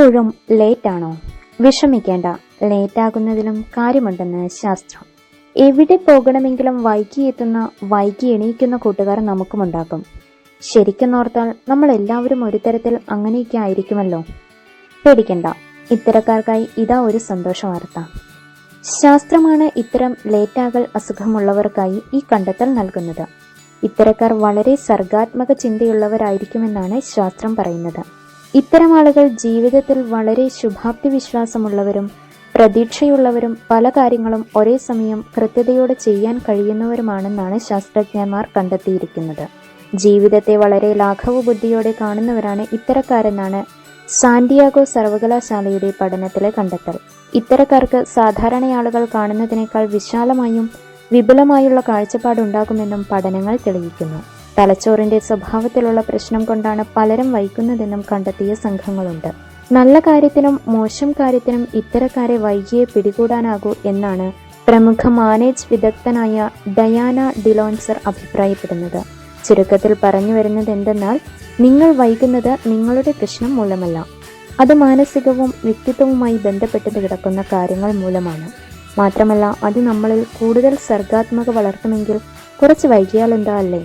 എപ്പോഴും ലേറ്റാണോ? വിഷമിക്കേണ്ട, ലേറ്റാകുന്നതിലും കാര്യമുണ്ടെന്ന് ശാസ്ത്രം. എവിടെ പോകണമെങ്കിലും വൈകി എത്തുന്ന, വൈകി എണീക്കുന്ന കൂട്ടുകാർ നമുക്കുമുണ്ടാകും. ശരിക്കും ഓർത്താൽ നമ്മൾ എല്ലാവരും ഒരു തരത്തിൽ അങ്ങനെയൊക്കെ ആയിരിക്കുമല്ലോ. പേടിക്കണ്ട, ഇത്തരക്കാർക്കായി ഇതാ ഒരു സന്തോഷ വാർത്ത. ശാസ്ത്രമാണ് ഇത്തരം ലേറ്റാകൽ അസുഖമുള്ളവർക്കായി ഈ കണ്ടെത്തൽ നൽകുന്നത്. ഇത്തരക്കാർ വളരെ സർഗാത്മക ചിന്തയുള്ളവരായിരിക്കുമെന്നാണ് ശാസ്ത്രം പറയുന്നത്. ഇത്തരം ആളുകൾ ജീവിതത്തിൽ വളരെ ശുഭാപ്തി വിശ്വാസമുള്ളവരും പ്രതീക്ഷയുള്ളവരും പല കാര്യങ്ങളും ഒരേ സമയം കൃത്യതയോടെ ചെയ്യാൻ കഴിയുന്നവരുമാണെന്നാണ് ശാസ്ത്രജ്ഞന്മാർ കണ്ടെത്തിയിരിക്കുന്നത്. ജീവിതത്തെ വളരെ ലാഘവ ബുദ്ധിയോടെ കാണുന്നവരാണ് ഇത്തരക്കാരെന്നാണ് സാന്റിയാഗോ സർവകലാശാലയുടെ പഠനത്തിലെ കണ്ടെത്തൽ. ഇത്തരക്കാർക്ക് സാധാരണയാളുകൾ കാണുന്നതിനേക്കാൾ വിശാലമായും വിപുലമായുള്ള കാഴ്ചപ്പാടുണ്ടാകുമെന്നും പഠനങ്ങൾ തെളിയിക്കുന്നു. തലച്ചോറിന്റെ സ്വഭാവത്തിലുള്ള പ്രശ്നം കൊണ്ടാണ് പലരും വൈകുന്നതെന്നും കണ്ടെത്തിയ സംഘങ്ങളുണ്ട്. നല്ല കാര്യത്തിനും മോശം കാര്യത്തിനും ഇത്തരക്കാരെ വൈകിയേ പിടികൂടാനാകൂ എന്നാണ് പ്രമുഖ മാനേജ് വിദഗ്ധനായ ഡയാന ഡിലോൺസർ അഭിപ്രായപ്പെടുന്നത്. ചുരുക്കത്തിൽ പറഞ്ഞു വരുന്നത് എന്തെന്നാൽ, നിങ്ങൾ വൈകുന്നത് നിങ്ങളുടെ പ്രശ്നം മൂലമല്ല, അത് മാനസികവും വ്യക്തിത്വവുമായി ബന്ധപ്പെട്ട് കിടക്കുന്ന കാര്യങ്ങൾ മൂലമാണ്. മാത്രമല്ല, അത് നമ്മളിൽ കൂടുതൽ സർഗാത്മക വളർത്തുമെങ്കിൽ കുറച്ച് വൈകിയാലെന്താ അല്ലേ?